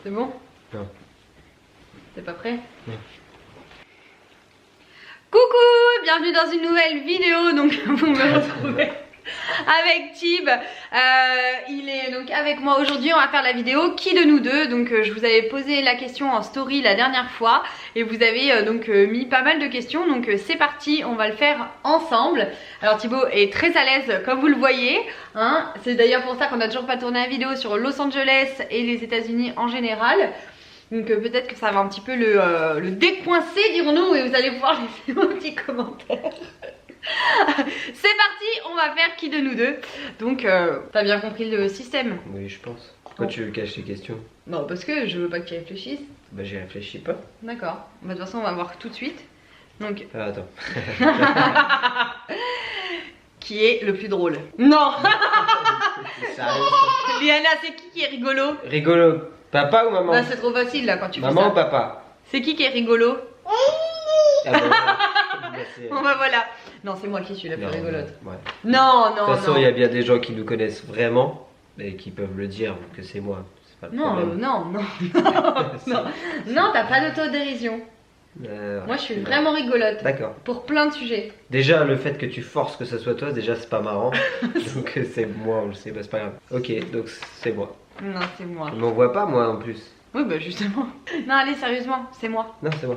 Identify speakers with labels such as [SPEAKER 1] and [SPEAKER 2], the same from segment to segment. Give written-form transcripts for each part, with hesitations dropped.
[SPEAKER 1] C'est bon?
[SPEAKER 2] Non.
[SPEAKER 1] T'es pas prêt?
[SPEAKER 2] Non.
[SPEAKER 1] Coucou, bienvenue dans une nouvelle vidéo. Donc vous me retrouvez avec Tib. Il est donc avec moi aujourd'hui. On va faire la vidéo qui de nous deux. Donc je vous avais posé la question en story la dernière fois et vous avez donc mis pas mal de questions. Donc c'est parti, on va le faire ensemble. Alors Thibaut est très à l'aise comme vous le voyez, hein. C'est d'ailleurs pour ça qu'on n'a toujours pas tourné la vidéo sur Los Angeles et les États-Unis en général. Donc peut-être que ça va un petit peu le décoincer, dirons-nous, et vous allez pouvoir laisser vos petits commentaires. C'est parti, on va faire qui de nous deux. Donc t'as bien compris le système?
[SPEAKER 2] Oui, je pense. Pourquoi tu veux cacher tes questions?
[SPEAKER 1] Non, parce que je veux pas que tu réfléchisses.
[SPEAKER 2] Bah j'y réfléchis pas.
[SPEAKER 1] D'accord, bah, de toute façon on va voir tout de suite. Donc
[SPEAKER 2] Attends.
[SPEAKER 1] qui est le plus drôle? Non.
[SPEAKER 2] C'est sérieux, ça?
[SPEAKER 1] Liana, c'est qui est rigolo?
[SPEAKER 2] Rigolo. Papa ou maman?
[SPEAKER 1] Bah c'est trop facile là quand tu fais ça.
[SPEAKER 2] Maman ou papa?
[SPEAKER 1] C'est qui est rigolo?
[SPEAKER 2] Ah bah, voilà. Bah,
[SPEAKER 1] Bon bah voilà. Non, c'est moi qui suis la plus rigolote.
[SPEAKER 2] Ouais.
[SPEAKER 1] Non, non,
[SPEAKER 2] De toute façon,
[SPEAKER 1] non.
[SPEAKER 2] il y a bien des gens qui nous connaissent vraiment et qui peuvent le dire que c'est moi. C'est pas le
[SPEAKER 1] Non,
[SPEAKER 2] problème.
[SPEAKER 1] non, non. Non, t'as pas d'autodérision.
[SPEAKER 2] Ouais.
[SPEAKER 1] Moi je suis vraiment rigolote.
[SPEAKER 2] D'accord.
[SPEAKER 1] Pour plein de sujets.
[SPEAKER 2] Déjà, le fait que tu forces que ce soit toi, déjà c'est pas marrant. Donc c'est moi, on le sait, bah, c'est pas grave. Ok, donc c'est moi.
[SPEAKER 1] Non, c'est moi.
[SPEAKER 2] Je m'en vois pas moi en plus.
[SPEAKER 1] Oui, bah justement. Non, allez, sérieusement, c'est moi.
[SPEAKER 2] Non, c'est moi.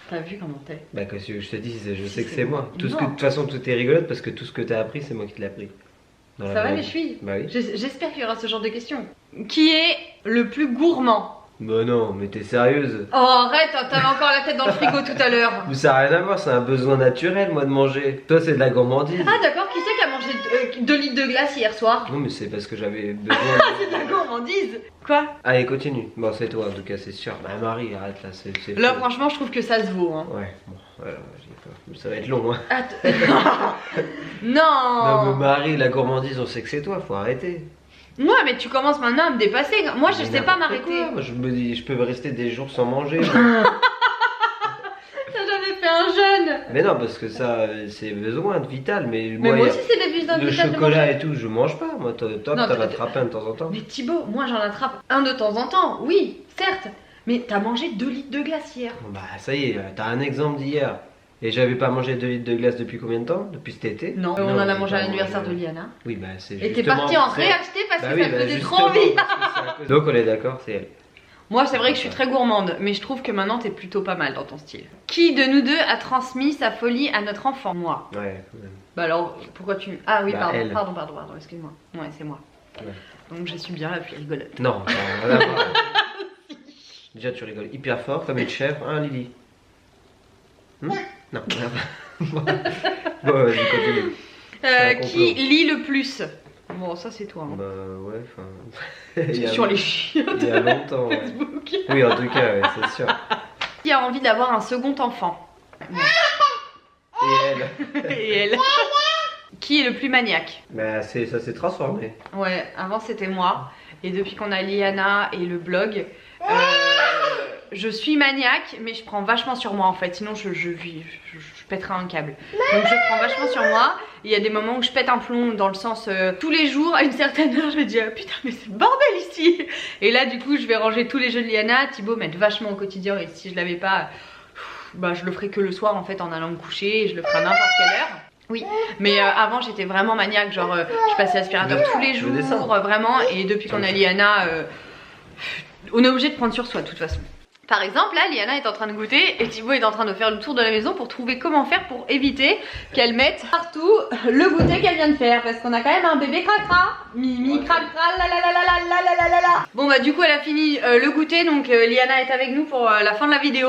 [SPEAKER 1] T'as vu comment t'es?
[SPEAKER 2] Bah qu'est-ce que je te dis, je
[SPEAKER 1] Si,
[SPEAKER 2] sais que
[SPEAKER 1] c'est
[SPEAKER 2] c'est
[SPEAKER 1] moi.
[SPEAKER 2] moi. Tout ce
[SPEAKER 1] Non.
[SPEAKER 2] que, de toute façon, tout est rigolote parce que tout ce que t'as appris, c'est moi qui te l'ai appris. Dans la
[SPEAKER 1] Ça va
[SPEAKER 2] vraie
[SPEAKER 1] les
[SPEAKER 2] vie.
[SPEAKER 1] chevilles?
[SPEAKER 2] Bah oui.
[SPEAKER 1] J'espère qu'il y aura ce genre de questions. Qui est le plus gourmand?
[SPEAKER 2] Bah non, mais t'es sérieuse?
[SPEAKER 1] Oh arrête, t'avais encore la tête dans le frigo tout à l'heure.
[SPEAKER 2] Mais ça n'a rien à voir, c'est un besoin naturel moi de manger. Toi c'est de la gourmandise.
[SPEAKER 1] Ah d'accord, qui c'est qui a mangé 2 litres de glace hier soir?
[SPEAKER 2] Non mais c'est parce que j'avais besoin
[SPEAKER 1] C'est de la gourmandise. Quoi?
[SPEAKER 2] Allez continue. Bon c'est toi en tout cas c'est sûr. Bah Marie arrête là, c'est
[SPEAKER 1] Là
[SPEAKER 2] faux.
[SPEAKER 1] franchement je trouve que ça se vaut hein.
[SPEAKER 2] Ouais, bon, voilà, j'ai peur. Mais ça va être long hein.
[SPEAKER 1] Non.
[SPEAKER 2] Non mais Marie, la gourmandise on sait que c'est toi, faut arrêter.
[SPEAKER 1] Ouais mais tu commences maintenant à me dépasser. Moi je
[SPEAKER 2] Mais
[SPEAKER 1] sais pas
[SPEAKER 2] n'importe
[SPEAKER 1] m'arrêter.
[SPEAKER 2] quoi. Moi je me dis, je peux rester des jours sans manger.
[SPEAKER 1] T'as jamais fait un jeûne.
[SPEAKER 2] Mais non parce que ça c'est besoin de vital. Mais
[SPEAKER 1] Mais moi
[SPEAKER 2] y a-
[SPEAKER 1] aussi c'est des vies
[SPEAKER 2] le
[SPEAKER 1] d'invitable de
[SPEAKER 2] chocolat
[SPEAKER 1] manger.
[SPEAKER 2] et tout je mange pas. Moi toi t'en
[SPEAKER 1] Non,
[SPEAKER 2] attrapes un de temps en temps.
[SPEAKER 1] Mais Thibaut, moi j'en attrape un de temps en temps, oui, certes. Mais t'as mangé 2 litres de glace hier.
[SPEAKER 2] Bon, bah ça y est, t'as un exemple d'hier. Et j'avais pas mangé 2 litres de glace depuis combien de temps? Depuis cet été?
[SPEAKER 1] Non, on en a
[SPEAKER 2] j'ai
[SPEAKER 1] mangé à
[SPEAKER 2] pas
[SPEAKER 1] l'anniversaire de
[SPEAKER 2] mangé.
[SPEAKER 1] Liana.
[SPEAKER 2] Oui, bah c'est
[SPEAKER 1] Et t'es
[SPEAKER 2] justement
[SPEAKER 1] parti en
[SPEAKER 2] pour ça.
[SPEAKER 1] réacheter parce
[SPEAKER 2] Bah
[SPEAKER 1] que
[SPEAKER 2] oui,
[SPEAKER 1] ça
[SPEAKER 2] bah,
[SPEAKER 1] faisait
[SPEAKER 2] justement,
[SPEAKER 1] trop envie.
[SPEAKER 2] parce que c'est à cause- Donc on est d'accord, c'est elle.
[SPEAKER 1] Moi c'est vrai que je suis très gourmande, mais je trouve que maintenant t'es plutôt pas mal dans ton style. Qui de nous deux a transmis sa folie à notre enfant? Moi.
[SPEAKER 2] Ouais, quand même.
[SPEAKER 1] Bah alors, pourquoi tu... Ah oui,
[SPEAKER 2] Bah,
[SPEAKER 1] pardon,
[SPEAKER 2] elle.
[SPEAKER 1] pardon, excuse-moi. Ouais, c'est moi.
[SPEAKER 2] Ouais.
[SPEAKER 1] Donc je suis bien la plus rigolote.
[SPEAKER 2] Non, rien à voir. Déjà tu rigoles hyper fort comme une chèvre, hein Lily? Non, rien à voir. Bon, vas-y, continue. C'est un
[SPEAKER 1] Qui
[SPEAKER 2] complot.
[SPEAKER 1] lit le plus? Bon, ça c'est toi. Hein.
[SPEAKER 2] Bah ouais, enfin... il y a-
[SPEAKER 1] Sur les chiottes
[SPEAKER 2] Il y a longtemps, ouais.
[SPEAKER 1] Facebook.
[SPEAKER 2] Oui, en tout cas, ouais, c'est sûr.
[SPEAKER 1] Qui a envie d'avoir un second enfant?
[SPEAKER 2] Et elle?
[SPEAKER 1] Et elle. Qui est le plus maniaque?
[SPEAKER 2] Bah ça s'est transformé.
[SPEAKER 1] Ouais, avant c'était moi. Et depuis qu'on a Liana et le blog, je suis maniaque, mais je prends vachement sur moi en fait. Sinon je pèterai un câble. Donc je prends vachement sur moi. Il y a des moments où je pète un plomb dans le sens tous les jours à une certaine heure je vais dire putain mais c'est le bordel ici. Et là du coup je vais ranger tous les jeux de Liana. Thibaut m'aide vachement au quotidien et si je l'avais pas, bah je le ferais que le soir en fait en allant me coucher et je le ferai à n'importe quelle heure. Oui, mais avant j'étais vraiment maniaque, genre je passais l'aspirateur tous les jours, vraiment, et depuis qu'on a Liana, on est obligé de prendre sur soi de toute façon. Par exemple, là, Liana est en train de goûter et Thibaut est en train de faire le tour de la maison pour trouver comment faire pour éviter qu'elle mette partout le goûter qu'elle vient de faire, parce qu'on a quand même un bébé cracra, mimi cracra, la la la la la la la la la. Bon bah du coup elle a fini le goûter, donc Liana est avec nous pour la fin de la vidéo.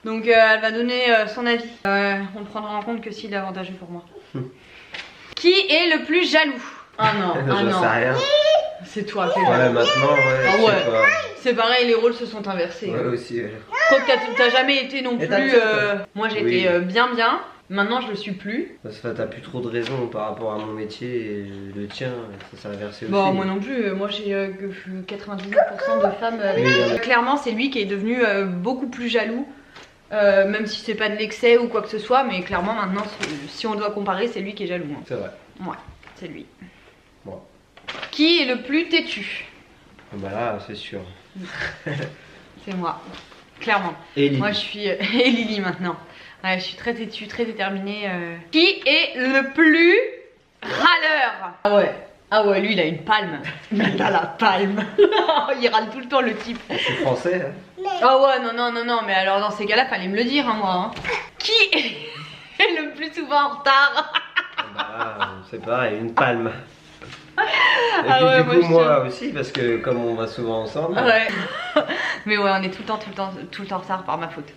[SPEAKER 1] Donc elle va donner son avis. On le prendra en compte que s'il est avantageux pour moi. Qui est le plus jaloux? Ah non, ah
[SPEAKER 2] J'en
[SPEAKER 1] non.
[SPEAKER 2] sais rien.
[SPEAKER 1] C'est toi qui es
[SPEAKER 2] Ouais,
[SPEAKER 1] jaloux.
[SPEAKER 2] maintenant, ouais.
[SPEAKER 1] Ah
[SPEAKER 2] je sais
[SPEAKER 1] ouais.
[SPEAKER 2] pas.
[SPEAKER 1] C'est pareil, les rôles se sont inversés.
[SPEAKER 2] Ouais, aussi. Ouais.
[SPEAKER 1] Quoi que t'as jamais été non
[SPEAKER 2] Et
[SPEAKER 1] plus.
[SPEAKER 2] t'as le tien, toi.
[SPEAKER 1] Moi j'étais
[SPEAKER 2] Oui.
[SPEAKER 1] bien. Maintenant je le suis plus.
[SPEAKER 2] Parce que t'as plus trop de raisons par rapport à mon métier et le tien, ça s'est inversé
[SPEAKER 1] Bon,
[SPEAKER 2] aussi.
[SPEAKER 1] moi non plus. Moi j'ai 99% de femmes avec.
[SPEAKER 2] Oui,
[SPEAKER 1] Clairement, c'est lui qui est devenu beaucoup plus jaloux. Même si c'est pas de l'excès ou quoi que ce soit, mais clairement maintenant, si on doit comparer, c'est lui qui est jaloux. Hein.
[SPEAKER 2] C'est vrai.
[SPEAKER 1] Ouais, c'est lui.
[SPEAKER 2] Bon.
[SPEAKER 1] Qui est le plus têtu?
[SPEAKER 2] Bah là, c'est sûr.
[SPEAKER 1] C'est moi, clairement.
[SPEAKER 2] Et Lily.
[SPEAKER 1] Moi je suis... et Lily maintenant. Ouais, je suis très têtue, très déterminée. Qui est le plus râleur? Ah ouais, lui il a une palme. Il a la palme. Il râle tout le temps le type.
[SPEAKER 2] Je suis français, hein.
[SPEAKER 1] Ah ouais, non, mais alors dans ces cas-là, fallait me le dire, hein, moi. Hein. Qui est le plus souvent en retard?
[SPEAKER 2] Bah, c'est pareil, une palme. Et
[SPEAKER 1] Ah
[SPEAKER 2] puis
[SPEAKER 1] ouais,
[SPEAKER 2] du coup,
[SPEAKER 1] moi,
[SPEAKER 2] moi aussi, parce que comme on va souvent ensemble,
[SPEAKER 1] Ouais. Mais ouais, on est tout le temps en retard par ma faute.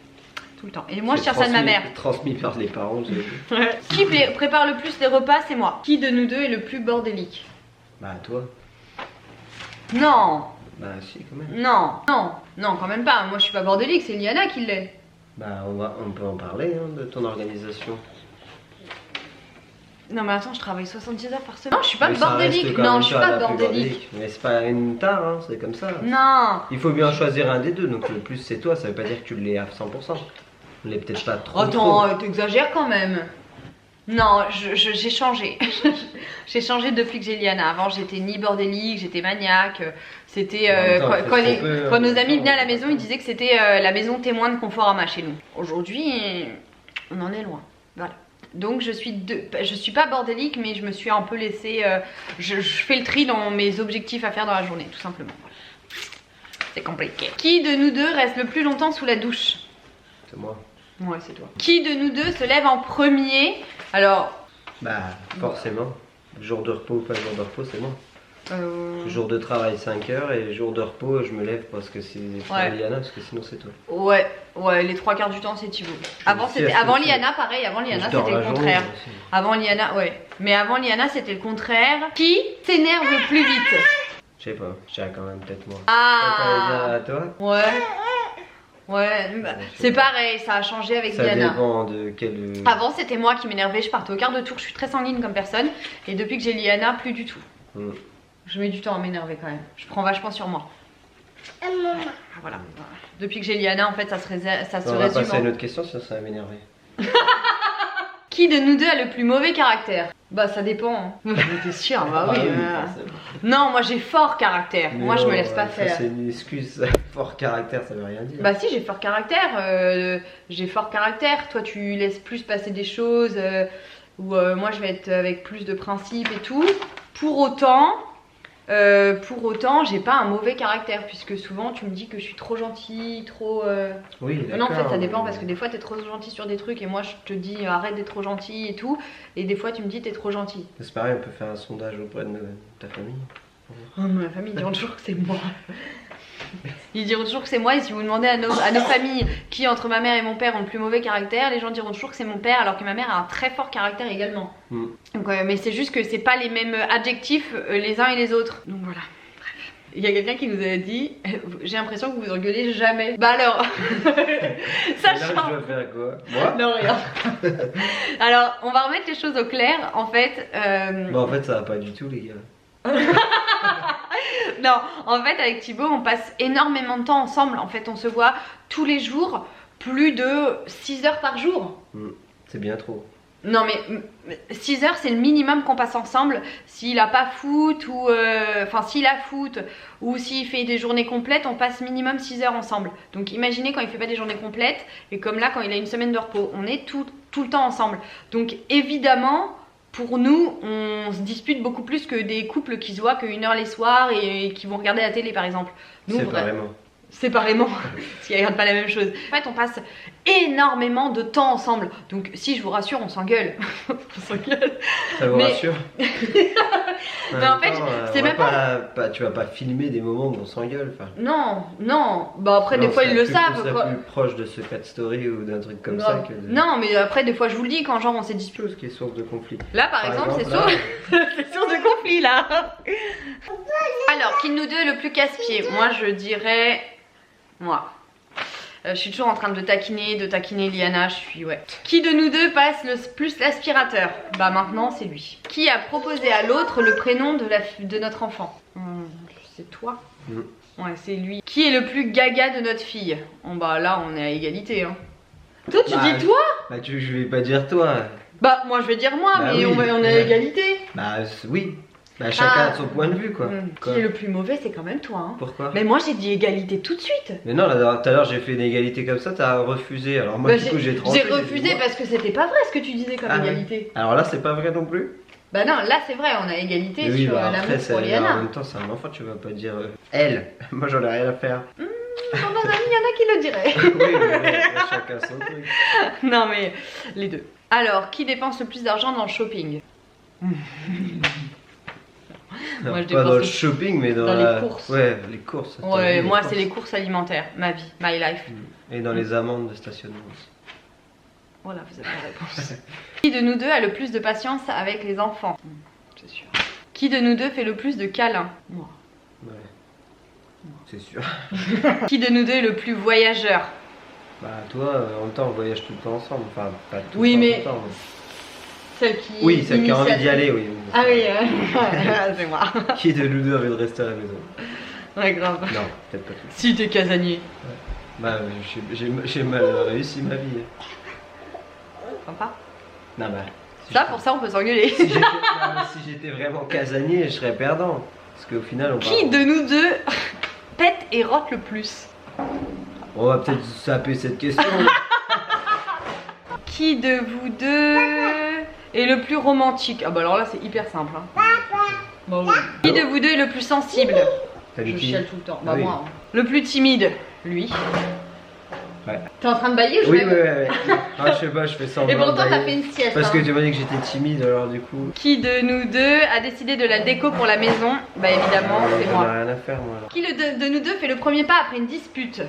[SPEAKER 1] Tout le temps. Et moi, je
[SPEAKER 2] c'est
[SPEAKER 1] tire ça de ma mère.
[SPEAKER 2] transmis par les parents, j'ai vu.
[SPEAKER 1] Qui prépare le plus les repas? C'est moi. Qui de nous deux est le plus bordélique?
[SPEAKER 2] Bah, toi.
[SPEAKER 1] Non,
[SPEAKER 2] Bah, si, quand même.
[SPEAKER 1] non, quand même pas. Moi, je suis pas bordélique, c'est Liana qui l'est.
[SPEAKER 2] Bah, on peut en parler, hein, de ton organisation.
[SPEAKER 1] Non, mais attends, je travaille 70 heures par semaine. Non, je suis pas
[SPEAKER 2] Mais ça
[SPEAKER 1] bordélique.
[SPEAKER 2] reste quand
[SPEAKER 1] Non,
[SPEAKER 2] même
[SPEAKER 1] je suis
[SPEAKER 2] toi
[SPEAKER 1] pas
[SPEAKER 2] la plus
[SPEAKER 1] bordélique.
[SPEAKER 2] Mais c'est pas une tare, hein, c'est comme ça.
[SPEAKER 1] Non.
[SPEAKER 2] Il faut bien choisir un des deux, donc le plus c'est toi, ça veut pas dire que tu l'es à 100%. On l'est peut-être pas trop.
[SPEAKER 1] Attends, t'exagères quand même. Non, j'ai changé. J'ai changé depuis que j'ai Liana. Avant, j'étais ni bordélique, j'étais maniaque. C'était
[SPEAKER 2] En même temps,
[SPEAKER 1] quand nos amis venaient à la maison, ils disaient que c'était la maison témoin de Conforama chez nous. Aujourd'hui, on en est loin. Voilà. Donc je suis pas bordélique, mais je me suis un peu laissée. Je fais le tri dans mes objectifs à faire dans la journée, tout simplement. Voilà. C'est compliqué. Qui de nous deux reste le plus longtemps sous la douche?
[SPEAKER 2] C'est moi.
[SPEAKER 1] Ouais, c'est toi. Qui de nous deux se lève en premier? Alors.
[SPEAKER 2] Bah, forcément. Jour de repos ou pas jour de repos, c'est moi. Jour de travail 5 heures et jour de repos, je me lève parce que c'est Liana, parce que sinon c'est toi.
[SPEAKER 1] Ouais, les 3 quarts du temps c'est Thibaut. Avant Liana, pareil, avant Liana c'était le contraire. Avant Liana, ouais. Mais avant Liana c'était le contraire. Qui s'énerve le plus vite?
[SPEAKER 2] Je sais pas, je dirais quand même peut-être moi.
[SPEAKER 1] Ah.
[SPEAKER 2] À toi?
[SPEAKER 1] Ouais, bah, c'est pareil, ça a changé avec
[SPEAKER 2] Ça
[SPEAKER 1] Liana.
[SPEAKER 2] dépend de quel.
[SPEAKER 1] Avant c'était moi qui m'énervais, je partais au quart de tour, je suis très sanguine comme personne. Et depuis que j'ai Liana, plus du tout. Je mets du temps à m'énerver quand même. Je prends vachement sur moi. Voilà. Depuis que j'ai Liana, en fait, ça se
[SPEAKER 2] On va
[SPEAKER 1] résume.
[SPEAKER 2] passer à une autre question, sinon ça va m'énerver.
[SPEAKER 1] Qui de nous deux a le plus mauvais caractère? Bah ça dépend. Hein. T'es sûr? Bah oui.
[SPEAKER 2] Forcément.
[SPEAKER 1] Non, moi j'ai fort caractère.
[SPEAKER 2] Mais
[SPEAKER 1] moi je me
[SPEAKER 2] non,
[SPEAKER 1] laisse pas faire.
[SPEAKER 2] C'est une excuse. Fort caractère, ça veut rien dire.
[SPEAKER 1] Bah si, j'ai fort caractère. J'ai fort caractère. Toi tu laisses plus passer des choses. Ou moi je vais être avec plus de principes et tout. Pour autant, j'ai pas un mauvais caractère, puisque souvent tu me dis que je suis trop gentille, trop.
[SPEAKER 2] Oui,
[SPEAKER 1] Non, en fait, ça dépend
[SPEAKER 2] mais-
[SPEAKER 1] parce que des fois t'es trop gentil sur des trucs et moi je te dis arrête d'être trop gentil et tout. Et des fois tu me dis t'es trop gentil.
[SPEAKER 2] C'est pareil, on peut faire un sondage auprès de ta famille.
[SPEAKER 1] Oh, ma famille, ils diront toujours que c'est moi. Ils diront toujours que c'est moi, et si vous demandez à nos familles qui entre ma mère et mon père ont le plus mauvais caractère, les gens diront toujours que c'est mon père, alors que ma mère a un très fort caractère également. Donc, mais c'est juste que c'est pas les mêmes adjectifs les uns et les autres. Donc voilà. Bref. Il y a quelqu'un qui nous a dit j'ai l'impression que vous engueulez jamais. Bah alors ça
[SPEAKER 2] Et là,
[SPEAKER 1] change.
[SPEAKER 2] je dois faire quoi? Moi?
[SPEAKER 1] Non, rien. Alors, on va remettre les choses au clair. En fait,
[SPEAKER 2] Bon, en fait, ça va pas du tout, les gars.
[SPEAKER 1] non, en fait, avec Thibaut, on passe énormément de temps ensemble. En fait, on se voit tous les jours, plus de 6 heures par jour.
[SPEAKER 2] C'est bien trop.
[SPEAKER 1] Non, mais 6 heures, c'est le minimum qu'on passe ensemble. S'il a pas foot, ou. Enfin, s'il a foot, ou s'il fait des journées complètes, on passe minimum 6 heures ensemble. Donc, imaginez quand il fait pas des journées complètes, et comme là, quand il a une semaine de repos, on est tout le temps ensemble. Donc, évidemment. Pour nous, on se dispute beaucoup plus que des couples qui se voient qu'une heure les soirs et qui vont regarder la télé par exemple. Nous,
[SPEAKER 2] Séparément.
[SPEAKER 1] Séparément, parce qu'ils regardent pas la même chose. En fait, on passe énormément de temps ensemble. Donc, si je vous rassure, on s'engueule. On s'engueule.
[SPEAKER 2] Ça vous
[SPEAKER 1] Mais-
[SPEAKER 2] rassure?
[SPEAKER 1] Mais en fait, c'est même
[SPEAKER 2] Tu vas pas filmer des moments où on s'engueule.
[SPEAKER 1] Non. Bah après, des fois, ils le savent.
[SPEAKER 2] C'est
[SPEAKER 1] Quoi.
[SPEAKER 2] plus proche de ce cas de story ou d'un truc comme
[SPEAKER 1] Grave.
[SPEAKER 2] ça que de.
[SPEAKER 1] Non, mais après, des fois, je vous le dis quand genre on s'est disputé.
[SPEAKER 2] Chose qui est source de conflit.
[SPEAKER 1] Là, par exemple, c'est
[SPEAKER 2] là,
[SPEAKER 1] source c'est source de conflit là. Alors, qui de nous deux est le plus casse-pied? Moi, je dirais. Moi. Je suis toujours en train de taquiner Liana, je suis ouais. Qui de nous deux passe le plus l'aspirateur? Bah maintenant c'est lui. Qui a proposé à l'autre le prénom de notre enfant? C'est toi. Ouais, c'est lui. Qui est le plus gaga de notre fille? Bah là on est à égalité hein. Toi tu dis toi?
[SPEAKER 2] Bah je vais pas dire toi.
[SPEAKER 1] Bah moi je vais dire moi,
[SPEAKER 2] Bah
[SPEAKER 1] mais
[SPEAKER 2] oui.
[SPEAKER 1] on est à égalité.
[SPEAKER 2] Bah oui. Bah chacun a son point de vue quoi.
[SPEAKER 1] Qui est le plus mauvais, c'est quand même toi. Hein.
[SPEAKER 2] Pourquoi?
[SPEAKER 1] Mais moi j'ai dit égalité tout de suite.
[SPEAKER 2] Mais non, là, tout à l'heure j'ai fait une égalité comme ça, t'as refusé. Alors moi
[SPEAKER 1] Bah,
[SPEAKER 2] du coup j'ai tranché.
[SPEAKER 1] J'ai refusé parce que c'était pas vrai ce que tu disais comme égalité.
[SPEAKER 2] Alors là c'est pas vrai non plus.
[SPEAKER 1] Bah non, là c'est vrai, on a égalité
[SPEAKER 2] Oui,
[SPEAKER 1] sur
[SPEAKER 2] bah,
[SPEAKER 1] l'amour
[SPEAKER 2] après,
[SPEAKER 1] pour
[SPEAKER 2] en
[SPEAKER 1] Liana.
[SPEAKER 2] même temps c'est un enfant, tu vas pas dire elle. Moi j'en ai rien à faire.
[SPEAKER 1] Dans nos amis, il y en a qui le diraient.
[SPEAKER 2] Oui, mais chacun son truc.
[SPEAKER 1] Non mais les deux. Alors, qui dépense le plus d'argent dans le shopping?
[SPEAKER 2] Non,
[SPEAKER 1] Moi, je
[SPEAKER 2] pas dans
[SPEAKER 1] dépense
[SPEAKER 2] le shopping mais dans
[SPEAKER 1] les courses.
[SPEAKER 2] Ouais, les courses.
[SPEAKER 1] Ouais, moi c'est les courses alimentaires, ma vie, my life.
[SPEAKER 2] Et dans les amendes de stationnement aussi.
[SPEAKER 1] Voilà, vous avez la réponse. Qui de nous deux a le plus de patience avec les enfants? C'est sûr. Qui de nous deux fait le plus de câlins? Moi.
[SPEAKER 2] Ouais. C'est sûr.
[SPEAKER 1] Qui de nous deux est le plus voyageur?
[SPEAKER 2] Bah toi, en même temps on voyage tout le temps ensemble. Enfin, pas tout
[SPEAKER 1] Oui,
[SPEAKER 2] le temps,
[SPEAKER 1] mais
[SPEAKER 2] tout le temps.
[SPEAKER 1] celle qui.
[SPEAKER 2] Oui, celle qui a envie d'y aller, oui.
[SPEAKER 1] Ah oui, c'est moi.
[SPEAKER 2] Qui de nous deux a envie de rester à la maison?
[SPEAKER 1] Ouais, grave.
[SPEAKER 2] Non, peut-être pas tout.
[SPEAKER 1] Si t'es casanier.
[SPEAKER 2] Bah, j'ai mal réussi ma vie.
[SPEAKER 1] Sympa.
[SPEAKER 2] Non, bah.
[SPEAKER 1] Ça, pour ça, on peut s'engueuler.
[SPEAKER 2] Si j'étais vraiment casanier, je serais perdant. Parce qu'au final, on
[SPEAKER 1] Qui de nous deux pète et rote le plus?
[SPEAKER 2] On va peut-être saper cette question.
[SPEAKER 1] Qui de vous deux est le plus romantique? Ah bah alors là, c'est hyper simple. Hein. Bah oui. Qui de vous deux est le plus sensible?
[SPEAKER 2] T'as
[SPEAKER 1] Je
[SPEAKER 2] dit qui?
[SPEAKER 1] chiale tout le temps. Bah
[SPEAKER 2] Ah oui.
[SPEAKER 1] moi. Hein. Le plus timide? Lui.
[SPEAKER 2] Ouais.
[SPEAKER 1] T'es en train de bailler ou je
[SPEAKER 2] Oui,
[SPEAKER 1] rêve?
[SPEAKER 2] ouais. Ah, je sais pas, je fais semblant.
[SPEAKER 1] Et pourtant,
[SPEAKER 2] de
[SPEAKER 1] t'as
[SPEAKER 2] bailler.
[SPEAKER 1] fait une sieste.
[SPEAKER 2] Parce que
[SPEAKER 1] hein.
[SPEAKER 2] tu m'as dit que j'étais timide, alors du coup.
[SPEAKER 1] Qui de nous deux a décidé de la déco pour la maison? Bah évidemment, c'est
[SPEAKER 2] J'en ai
[SPEAKER 1] moi.
[SPEAKER 2] rien à faire, moi alors.
[SPEAKER 1] Qui de nous deux fait le premier pas après une dispute?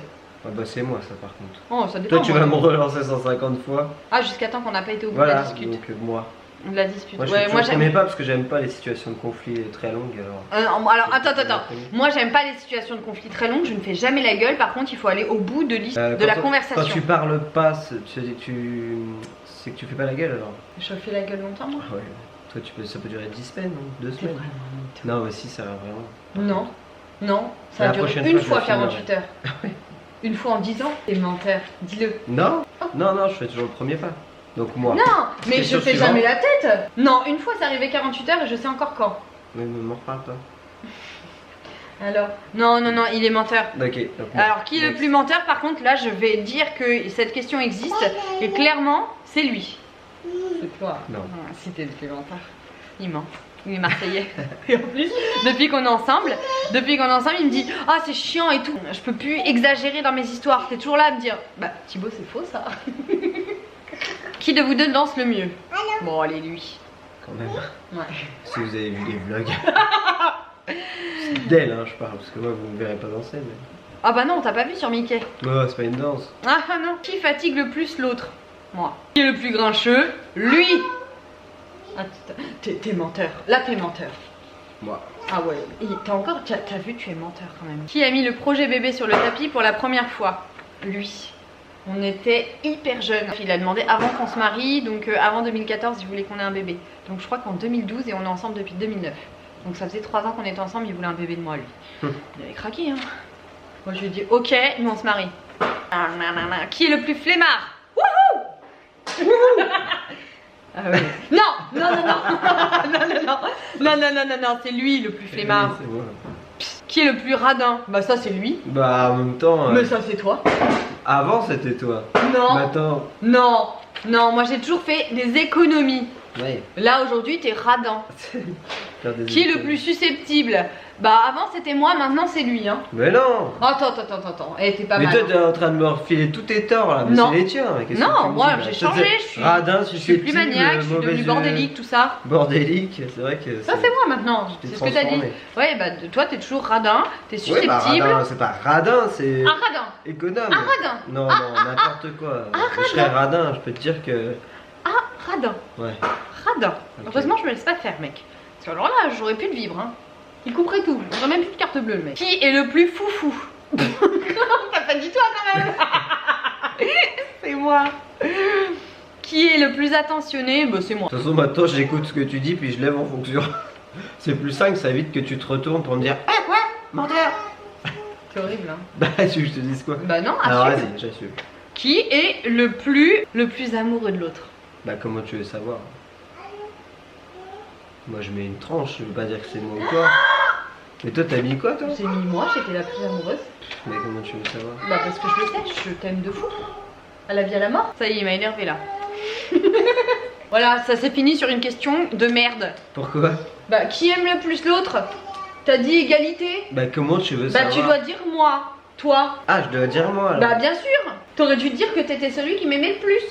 [SPEAKER 2] Ah, bah, c'est moi, ça par contre.
[SPEAKER 1] Oh, ça dépend.
[SPEAKER 2] Toi, tu
[SPEAKER 1] moi.
[SPEAKER 2] vas me relancer 150 fois.
[SPEAKER 1] Ah, jusqu'à temps qu'on n'a pas été au bout de la
[SPEAKER 2] Voilà,
[SPEAKER 1] dispute.
[SPEAKER 2] donc moi.
[SPEAKER 1] De la dispute.
[SPEAKER 2] Moi, je
[SPEAKER 1] Ouais, moi
[SPEAKER 2] j'aimais pas parce que j'aime pas les situations de conflit très longues. Alors,
[SPEAKER 1] alors attends. Moi j'aime pas les situations de conflit très longues, je ne fais jamais la gueule, par contre il faut aller au bout de la conversation.
[SPEAKER 2] Quand tu parles pas, c'est que tu fais pas la gueule alors.
[SPEAKER 1] Je fais la gueule longtemps moi?
[SPEAKER 2] Ah ouais. Toi, ça peut durer 10 semaines, non? 2
[SPEAKER 1] T'es
[SPEAKER 2] semaines.
[SPEAKER 1] vraiment
[SPEAKER 2] Non, mais si, ça va vraiment.
[SPEAKER 1] Non, ça
[SPEAKER 2] La
[SPEAKER 1] a duré
[SPEAKER 2] prochaine
[SPEAKER 1] une
[SPEAKER 2] fois,
[SPEAKER 1] fois
[SPEAKER 2] je le
[SPEAKER 1] 48 heures. Une fois en 10 ans, t'es menteur, dis-le.
[SPEAKER 2] Non, non, je fais toujours le premier pas. Donc moi.
[SPEAKER 1] Non, mais je
[SPEAKER 2] Question
[SPEAKER 1] fais
[SPEAKER 2] suivante.
[SPEAKER 1] jamais la tête. Non, une fois c'est arrivé 48 heures et je sais encore quand.
[SPEAKER 2] Mais ne m'en reparle pas.
[SPEAKER 1] Alors, non, il est menteur.
[SPEAKER 2] Ok. Donc moi.
[SPEAKER 1] Alors, qui est le plus menteur? Par contre, là, je vais dire que cette question existe et clairement, c'est lui. C'est toi.
[SPEAKER 2] Non.
[SPEAKER 1] Ah, si t'es le plus menteur. Il ment. Il est marseillais. Et en plus, depuis qu'on est ensemble, il me dit ah c'est chiant et tout. Je peux plus exagérer dans mes histoires. T'es toujours là à me dire bah Thibaut c'est faux ça. Qui de vous deux danse le mieux? Bon allez lui.
[SPEAKER 2] Quand même.
[SPEAKER 1] Ouais.
[SPEAKER 2] Si vous avez vu les vlogs. C'est d'elle, hein, je parle, parce que moi vous me verrez pas danser. Mais...
[SPEAKER 1] Ah bah non, t'as pas vu sur Mickey.
[SPEAKER 2] Oh, c'est pas une danse.
[SPEAKER 1] Ah non. Qui fatigue le plus l'autre? Moi. Qui est le plus grincheux? Lui. Ah, t'es menteur. Là t'es menteur.
[SPEAKER 2] Moi.
[SPEAKER 1] Ah ouais. T'as vu, tu es menteur quand même. Qui a mis le projet bébé sur le tapis pour la première fois? Lui. On était hyper jeunes. Il a demandé avant qu'on se marie, donc avant 2014, il voulait qu'on ait un bébé. Donc je crois qu'en 2012 et on est ensemble depuis 2009. Donc ça faisait 3 ans qu'on était ensemble, il voulait un bébé de moi lui. Il avait craqué hein. Moi je lui ai dit ok, nous on se marie. Qui est le plus flemmard? Wouhou. Ah ouais. Non, c'est lui le plus flemmard.
[SPEAKER 2] C'est moi.
[SPEAKER 1] Qui est le plus radin? Bah ça c'est lui.
[SPEAKER 2] Bah en même temps.
[SPEAKER 1] Mais ça c'est toi.
[SPEAKER 2] Avant c'était toi.
[SPEAKER 1] Non.
[SPEAKER 2] Maintenant.
[SPEAKER 1] Non, moi j'ai toujours fait des économies.
[SPEAKER 2] Ouais.
[SPEAKER 1] Là aujourd'hui t'es radin.
[SPEAKER 2] Faire des
[SPEAKER 1] Qui est le
[SPEAKER 2] économies.
[SPEAKER 1] plus susceptible? Bah avant c'était moi, maintenant c'est lui hein.
[SPEAKER 2] Mais non.
[SPEAKER 1] Attends. Eh t'es pas
[SPEAKER 2] Mais
[SPEAKER 1] mal.
[SPEAKER 2] toi t'es en train de me refiler tous tes torts là, mais
[SPEAKER 1] Non.
[SPEAKER 2] c'est les tiens. Qu'est-ce que tu
[SPEAKER 1] Non,
[SPEAKER 2] me
[SPEAKER 1] moi
[SPEAKER 2] dis, là?
[SPEAKER 1] j'ai
[SPEAKER 2] Toi,
[SPEAKER 1] changé,
[SPEAKER 2] t'es
[SPEAKER 1] je suis
[SPEAKER 2] radin,
[SPEAKER 1] je suis plus
[SPEAKER 2] susceptible,
[SPEAKER 1] maniaque, je suis devenue
[SPEAKER 2] mauvaise-
[SPEAKER 1] bordélique, tout ça.
[SPEAKER 2] Bordélique, c'est vrai que.
[SPEAKER 1] Ça c'est moi maintenant,
[SPEAKER 2] t'es
[SPEAKER 1] c'est ce que t'as dit.
[SPEAKER 2] transformé.
[SPEAKER 1] Ouais bah toi t'es toujours radin, t'es
[SPEAKER 2] Ouais,
[SPEAKER 1] susceptible.
[SPEAKER 2] bah radin, c'est pas radin, c'est
[SPEAKER 1] Un radin.
[SPEAKER 2] économe.
[SPEAKER 1] Un radin.
[SPEAKER 2] Non, n'importe quoi. Je serais radin, je peux te dire que.
[SPEAKER 1] Radin.
[SPEAKER 2] Ouais.
[SPEAKER 1] Radin.
[SPEAKER 2] Ok.
[SPEAKER 1] Heureusement je me laisse pas faire mec. Parce que alors là j'aurais pu le vivre hein. Il couperait tout, j'aurais même plus de carte bleue le mec. Qui est le plus foufou? T'as pas dit toi quand même. C'est moi. Qui est le plus attentionné? Bah c'est moi.
[SPEAKER 2] De toute façon, maintenant j'écoute ce que tu dis puis je lève en fonction. C'est plus simple, ça évite que tu te retournes pour me dire ah quoi, menteur.
[SPEAKER 1] C'est horrible hein.
[SPEAKER 2] Bah, tu veux que je te dise quoi?
[SPEAKER 1] Bah non,
[SPEAKER 2] Alors
[SPEAKER 1] assume.
[SPEAKER 2] vas-y, j'assume.
[SPEAKER 1] Qui est le plus amoureux de l'autre?
[SPEAKER 2] Bah, comment tu veux savoir? Moi je mets une tranche, je veux pas dire que c'est moi ou toi. Mais toi t'as mis quoi toi?
[SPEAKER 1] J'ai mis moi, j'étais la plus amoureuse.
[SPEAKER 2] Mais comment tu veux savoir?
[SPEAKER 1] Bah parce que je le sais, je t'aime de fou. À la vie à la mort. Ça y est, il m'a énervé là. Voilà, ça s'est fini sur une question de merde.
[SPEAKER 2] Pourquoi?
[SPEAKER 1] Bah qui aime le plus l'autre? T'as dit égalité?
[SPEAKER 2] Bah comment tu veux
[SPEAKER 1] Bah
[SPEAKER 2] savoir?
[SPEAKER 1] tu dois dire moi, toi.
[SPEAKER 2] Ah je dois dire moi alors.
[SPEAKER 1] Bah bien sûr. T'aurais dû dire que t'étais celui qui m'aimait le plus.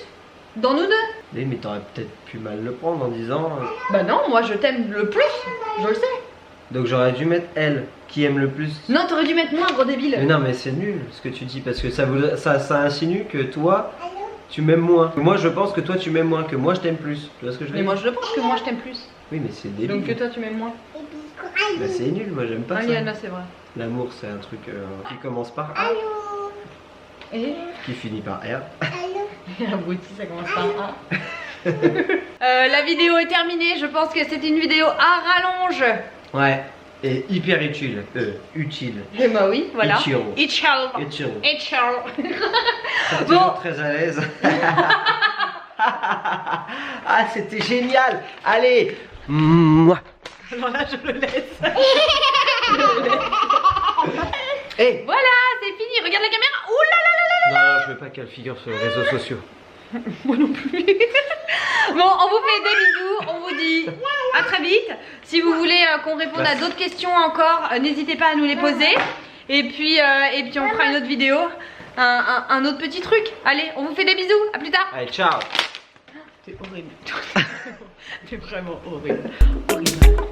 [SPEAKER 1] Dans nous deux.
[SPEAKER 2] Oui, mais t'aurais peut-être pu mal le prendre en disant...
[SPEAKER 1] Bah non, moi je t'aime le plus. Je le sais.
[SPEAKER 2] Donc j'aurais dû mettre elle, qui aime le plus.
[SPEAKER 1] Non, t'aurais dû mettre moi, gros débile.
[SPEAKER 2] Mais non mais c'est nul ce que tu dis parce que ça insinue que toi tu m'aimes moins. Moi je pense que toi tu m'aimes moins, que moi je t'aime plus. Tu vois ce que je veux
[SPEAKER 1] Mais
[SPEAKER 2] dire?
[SPEAKER 1] moi je pense que moi je t'aime plus.
[SPEAKER 2] Oui mais c'est débile.
[SPEAKER 1] Donc que toi tu m'aimes moins.
[SPEAKER 2] Bah c'est nul, moi j'aime pas
[SPEAKER 1] Ah
[SPEAKER 2] ça.
[SPEAKER 1] Liana, c'est vrai.
[SPEAKER 2] L'amour c'est un truc qui commence par A,
[SPEAKER 1] Et
[SPEAKER 2] qui finit par R.
[SPEAKER 1] abruti, ça commence par A. La vidéo est terminée. Je pense que c'était une vidéo à rallonge.
[SPEAKER 2] Ouais. Et hyper utile. Utile.
[SPEAKER 1] Et bah oui, voilà.
[SPEAKER 2] Ichiro.
[SPEAKER 1] Ichiro.
[SPEAKER 2] Ichiro.
[SPEAKER 1] Ichiro.
[SPEAKER 2] T'es
[SPEAKER 1] Bon.
[SPEAKER 2] toujours très à l'aise. Ah c'était génial. Allez. Mouah.
[SPEAKER 1] Alors là, je le laisse.
[SPEAKER 2] Hey.
[SPEAKER 1] Voilà, c'est fini. Regarde la caméra. Ouh là là là là.
[SPEAKER 2] Non, non, je veux pas qu'elle figure sur les réseaux sociaux.
[SPEAKER 1] Moi non plus. Bon, on vous fait des bisous. On vous dit à très vite. Si vous voulez qu'on réponde à d'autres questions encore, n'hésitez pas à nous les poser. Et puis on fera une autre vidéo. Un autre petit truc. Allez, on vous fait des bisous. À plus tard.
[SPEAKER 2] Allez, ciao.
[SPEAKER 1] T'es horrible. T'es vraiment horrible. Horrible.